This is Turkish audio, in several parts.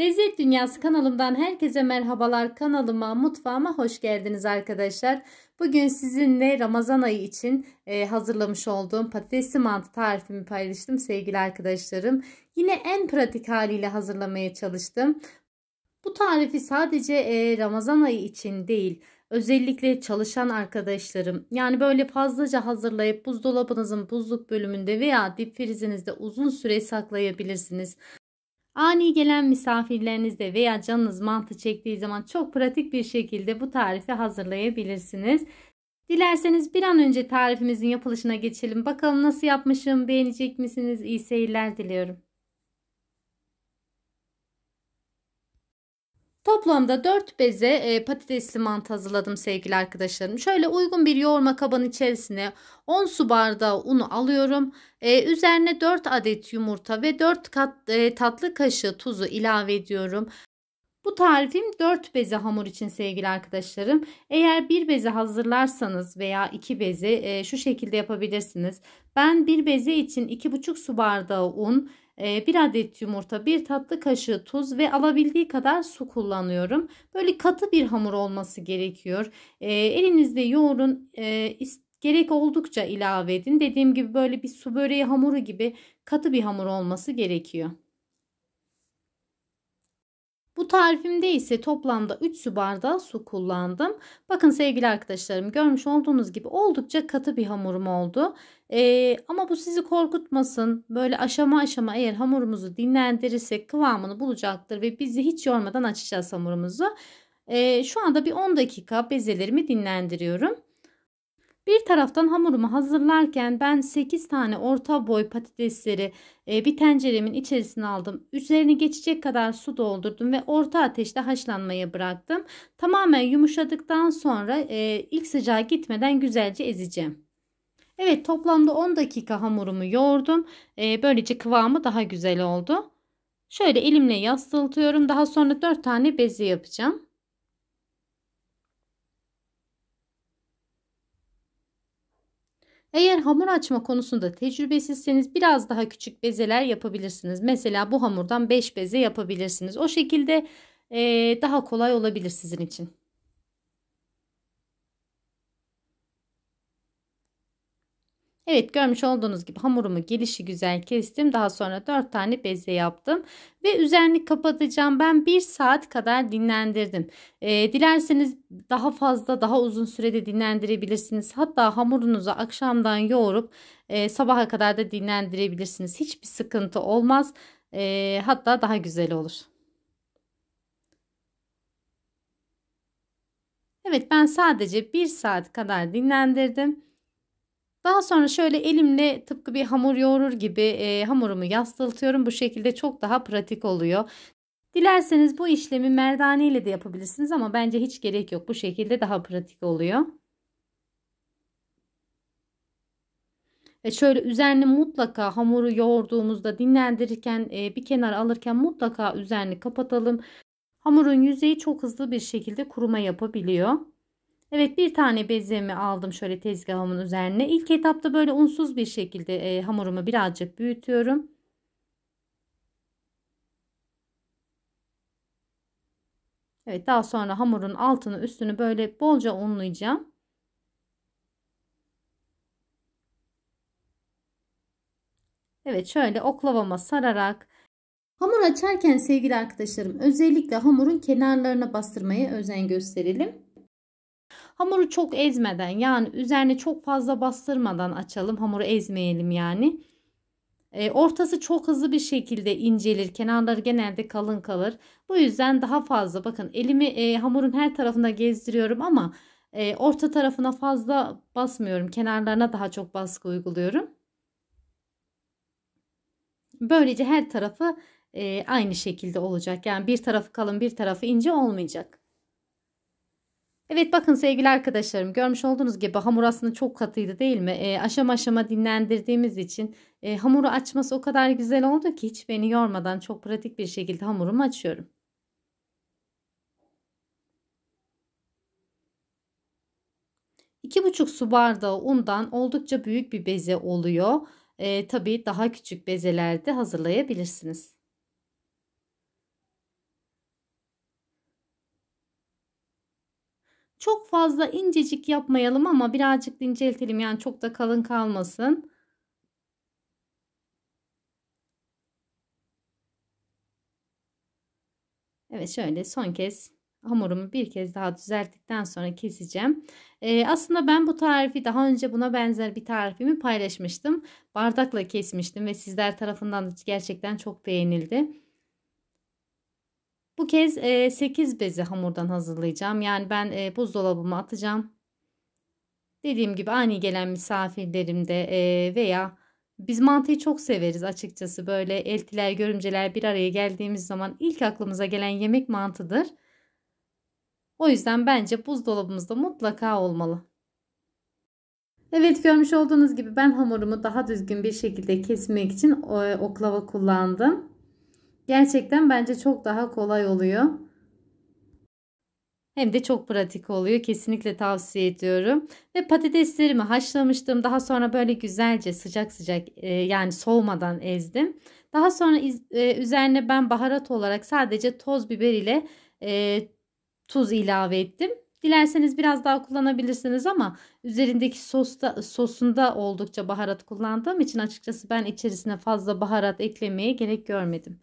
Lezzet Dünyası kanalımdan herkese merhabalar. Kanalıma, mutfağıma hoş geldiniz arkadaşlar. Bugün sizinle Ramazan ayı için hazırlamış olduğum patatesli mantı tarifimi paylaştım sevgili arkadaşlarım. Yine en pratik haliyle hazırlamaya çalıştım. Bu tarifi sadece Ramazan ayı için değil, özellikle çalışan arkadaşlarım, yani böyle fazlaca hazırlayıp buzdolabınızın buzluk bölümünde veya dip frizinizde uzun süre saklayabilirsiniz. Ani gelen misafirlerinizde veya canınız mantı çektiği zaman çok pratik bir şekilde bu tarifi hazırlayabilirsiniz. Dilerseniz bir an önce tarifimizin yapılışına geçelim. Bakalım nasıl yapmışım, beğenecek misiniz? İyi seyirler diliyorum. Toplamda 4 beze patatesli mantı hazırladım sevgili arkadaşlarım. Şöyle uygun bir yoğurma kabının içerisine 10 su bardağı unu alıyorum. Üzerine 4 adet yumurta ve 4 tatlı kaşığı tuzu ilave ediyorum. Bu tarifim 4 beze hamur için sevgili arkadaşlarım. Eğer bir beze hazırlarsanız veya 2 beze şu şekilde yapabilirsiniz. Ben bir beze için 2,5 su bardağı un, 1 adet yumurta, 1 tatlı kaşığı tuz ve alabildiği kadar su kullanıyorum. Böyle katı bir hamur olması gerekiyor. Elinizde yoğurun, gerek oldukça ilave edin. Dediğim gibi böyle bir su böreği hamuru gibi katı bir hamur olması gerekiyor. Bu tarifimde ise toplamda 3 su bardağı su kullandım. Bakın sevgili arkadaşlarım, görmüş olduğunuz gibi oldukça katı bir hamurum oldu. Ama bu sizi korkutmasın. Böyle aşama aşama eğer hamurumuzu dinlendirirsek kıvamını bulacaktır ve bizi hiç yormadan açacağız hamurumuzu. Şu anda bir 10 dakika bezelerimi dinlendiriyorum. Bir taraftan hamurumu hazırlarken ben 8 tane orta boy patatesleri bir tenceremin içerisine aldım. Üzerini geçecek kadar su doldurdum ve orta ateşte haşlanmaya bıraktım. Tamamen yumuşadıktan sonra ilk sıcağı gitmeden güzelce ezeceğim. Evet, toplamda 10 dakika hamurumu yoğurdum. Böylece kıvamı daha güzel oldu. Şöyle elimle yastılatıyorum. Daha sonra 4 tane beze yapacağım. Eğer hamur açma konusunda tecrübesizseniz biraz daha küçük bezeler yapabilirsiniz. Mesela bu hamurdan 5 beze yapabilirsiniz. O şekilde daha kolay olabilir sizin için. Evet, görmüş olduğunuz gibi hamurumu gelişigüzel kestim. Daha sonra 4 tane beze yaptım. Ve üzerini kapatacağım. Ben 1 saat kadar dinlendirdim. Dilerseniz daha fazla, daha uzun sürede dinlendirebilirsiniz. Hatta hamurunuzu akşamdan yoğurup sabaha kadar da dinlendirebilirsiniz. Hiçbir sıkıntı olmaz. Hatta daha güzel olur. Evet, ben sadece 1 saat kadar dinlendirdim. Daha sonra şöyle elimle tıpkı bir hamur yoğurur gibi hamurumu yastılatıyorum. Bu şekilde çok daha pratik oluyor. Dilerseniz bu işlemi merdane ile de yapabilirsiniz ama bence hiç gerek yok. Bu şekilde daha pratik oluyor. Şöyle üzerini mutlaka hamuru yoğurduğumuzda dinlendirirken bir kenara alırken mutlaka üzerini kapatalım. Hamurun yüzeyi çok hızlı bir şekilde kuruma yapabiliyor. Evet, bir tane bezemi aldım şöyle tezgahımın üzerine. İlk etapta böyle unsuz bir şekilde hamurumu birazcık büyütüyorum. Evet, daha sonra hamurun altını üstünü böyle bolca unlayacağım. Evet, şöyle oklavama sararak hamur açarken sevgili arkadaşlarım özellikle hamurun kenarlarına bastırmaya özen gösterelim. Hamuru çok ezmeden, yani üzerine çok fazla bastırmadan açalım. Hamuru ezmeyelim yani. Ortası çok hızlı bir şekilde incelir. Kenarları genelde kalın kalır. Bu yüzden daha fazla bakın elimi hamurun her tarafına gezdiriyorum ama orta tarafına fazla basmıyorum. Kenarlarına daha çok baskı uyguluyorum. Böylece her tarafı aynı şekilde olacak. Yani bir tarafı kalın, bir tarafı ince olmayacak. Evet, bakın sevgili arkadaşlarım, görmüş olduğunuz gibi hamur aslında çok katıydı değil mi? Aşama aşama dinlendirdiğimiz için hamuru açması o kadar güzel oldu ki hiç beni yormadan çok pratik bir şekilde hamurumu açıyorum. İki buçuk su bardağı undan oldukça büyük bir beze oluyor. Tabii daha küçük bezelerde hazırlayabilirsiniz. Çok fazla incecik yapmayalım ama birazcık da inceltelim. Yani çok da kalın kalmasın. Evet, şöyle son kez hamurumu bir kez daha düzelttikten sonra keseceğim. Aslında ben bu tarifi daha önce buna benzer bir tarifimi paylaşmıştım. Bardakla kesmiştim ve sizler tarafından da gerçekten çok beğenildi. Bu kez 8 bezi hamurdan hazırlayacağım. Yani ben buzdolabıma atacağım. Dediğim gibi ani gelen misafirlerimde veya biz mantıyı çok severiz açıkçası. Böyle eltiler, görümceler bir araya geldiğimiz zaman ilk aklımıza gelen yemek mantıdır. O yüzden bence buzdolabımızda mutlaka olmalı. Evet, görmüş olduğunuz gibi ben hamurumu daha düzgün bir şekilde kesmek için oklava kullandım. Gerçekten bence çok daha kolay oluyor. Hem de çok pratik oluyor. Kesinlikle tavsiye ediyorum. Ve patateslerimi haşlamıştım. Daha sonra böyle güzelce sıcak sıcak yani soğumadan ezdim. Daha sonra üzerine ben baharat olarak sadece toz biber ile tuz ilave ettim. Dilerseniz biraz daha kullanabilirsiniz ama üzerindeki sosunda oldukça baharat kullandığım için açıkçası ben içerisine fazla baharat eklemeye gerek görmedim.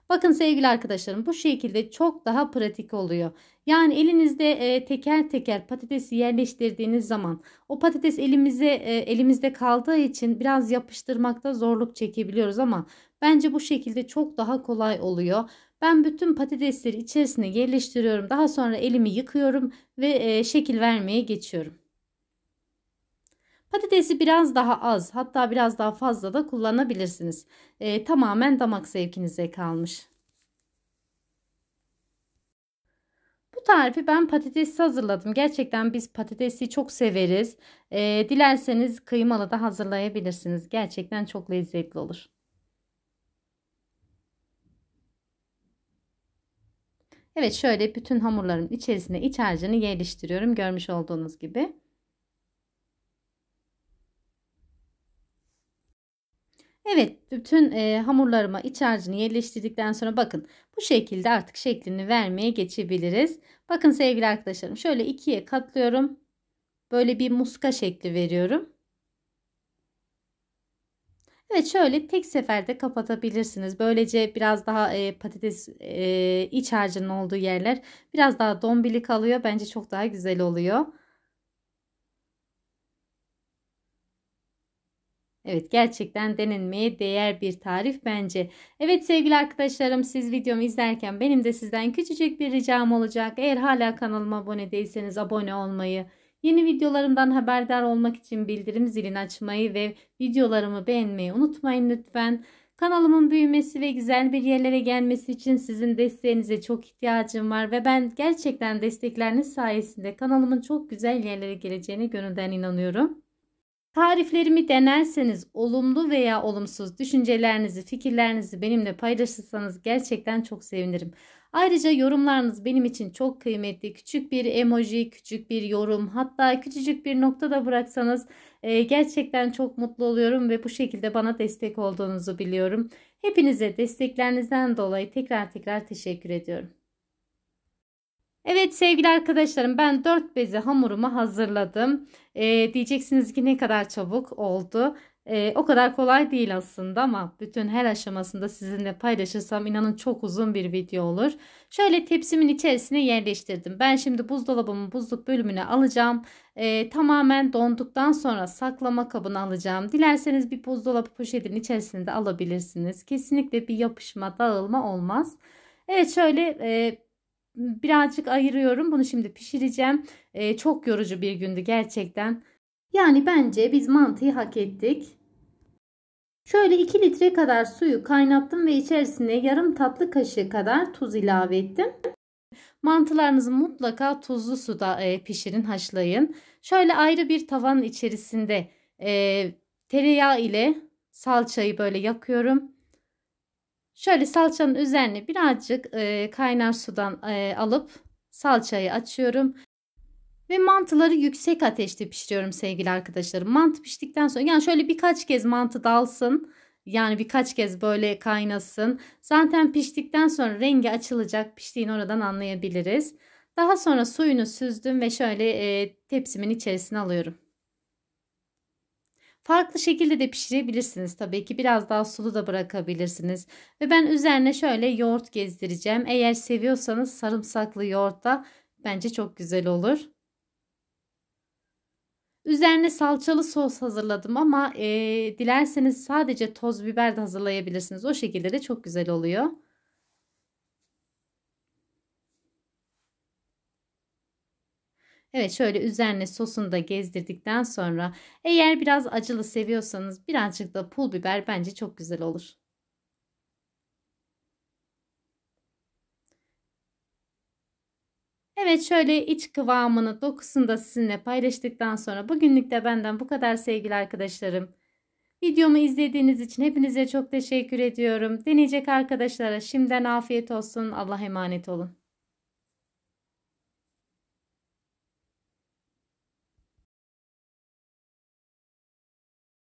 Bakın sevgili arkadaşlarım, bu şekilde çok daha pratik oluyor. Yani elinizde teker teker patatesi yerleştirdiğiniz zaman o patates elimizde kaldığı için biraz yapıştırmakta zorluk çekebiliyoruz ama bence bu şekilde çok daha kolay oluyor. Ben bütün patatesleri içerisine yerleştiriyorum. Daha sonra elimi yıkıyorum ve şekil vermeye geçiyorum. Patatesi biraz daha az, hatta biraz daha fazla da kullanabilirsiniz. Tamamen damak zevkinize kalmış. Bu tarifi ben patatesi hazırladım. Gerçekten biz patatesi çok severiz. Dilerseniz kıymalı da hazırlayabilirsiniz. Gerçekten çok lezzetli olur. Evet, şöyle bütün hamurların içerisine iç harcını yerleştiriyorum. Görmüş olduğunuz gibi. Evet, bütün hamurlarıma iç harcını yerleştirdikten sonra bakın bu şekilde artık şeklini vermeye geçebiliriz. Bakın sevgili arkadaşlarım, şöyle ikiye katlıyorum. Böyle bir muska şekli veriyorum. Evet, şöyle tek seferde kapatabilirsiniz. Böylece biraz daha patates iç harcının olduğu yerler biraz daha dombili kalıyor. Bence çok daha güzel oluyor. Evet, gerçekten denenmeye değer bir tarif bence. Evet sevgili arkadaşlarım, siz videomu izlerken benim de sizden küçücük bir ricam olacak. Eğer hala kanalıma abone değilseniz abone olmayı, yeni videolarımdan haberdar olmak için bildirim zilini açmayı ve videolarımı beğenmeyi unutmayın lütfen. Kanalımın büyümesi ve güzel bir yerlere gelmesi için sizin desteğinize çok ihtiyacım var ve ben gerçekten destekleriniz sayesinde kanalımın çok güzel yerlere geleceğine gönülden inanıyorum. Tariflerimi denerseniz olumlu veya olumsuz düşüncelerinizi, fikirlerinizi benimle paylaşırsanız gerçekten çok sevinirim. Ayrıca yorumlarınız benim için çok kıymetli. Küçük bir emoji, küçük bir yorum, hatta küçücük bir nokta da bıraksanız gerçekten çok mutlu oluyorum ve bu şekilde bana destek olduğunuzu biliyorum. Hepinize desteklerinizden dolayı tekrar teşekkür ediyorum. Evet sevgili arkadaşlarım, ben 4 bezi hamurumu hazırladım. Diyeceksiniz ki ne kadar çabuk oldu. O kadar kolay değil aslında ama bütün her aşamasında sizinle paylaşırsam inanın çok uzun bir video olur. Şöyle tepsimin içerisine yerleştirdim. Ben şimdi buzdolabımın buzluk bölümüne alacağım. Tamamen donduktan sonra saklama kabına alacağım. Dilerseniz bir buzdolabı poşetinin içerisinde alabilirsiniz. Kesinlikle bir yapışma, dağılma olmaz. Evet, şöyle birazcık ayırıyorum. Bunu şimdi pişireceğim. Çok yorucu bir gündü gerçekten. Yani bence biz mantıyı hak ettik. Şöyle 2 litre kadar suyu kaynattım ve içerisine yarım tatlı kaşığı kadar tuz ilave ettim. Mantılarınızı mutlaka tuzlu suda pişirin, haşlayın. Şöyle ayrı bir tavanın içerisinde tereyağı ile salçayı böyle yakıyorum. Şöyle salçanın üzerine birazcık kaynar sudan alıp salçayı açıyorum. Ve mantıları yüksek ateşte pişiriyorum sevgili arkadaşlarım. Mantı piştikten sonra yani şöyle birkaç kez mantı dalsın. Yani birkaç kez böyle kaynasın. Zaten piştikten sonra rengi açılacak. Piştiğini oradan anlayabiliriz. Daha sonra suyunu süzdüm ve şöyle tepsimin içerisine alıyorum. Farklı şekilde de pişirebilirsiniz tabii ki. Biraz daha sulu da bırakabilirsiniz. Ve ben üzerine şöyle yoğurt gezdireceğim. Eğer seviyorsanız sarımsaklı yoğurt da bence çok güzel olur. Üzerine salçalı sos hazırladım ama dilerseniz sadece toz biber de hazırlayabilirsiniz. O şekilde de çok güzel oluyor. Evet, şöyle üzerine sosunu da gezdirdikten sonra eğer biraz acılı seviyorsanız birazcık da pul biber bence çok güzel olur. Evet, şöyle iç kıvamını, dokusunu da sizinle paylaştıktan sonra bugünlük de benden bu kadar sevgili arkadaşlarım. Videomu izlediğiniz için hepinize çok teşekkür ediyorum. Deneyecek arkadaşlara şimdiden afiyet olsun. Allah'a emanet olun.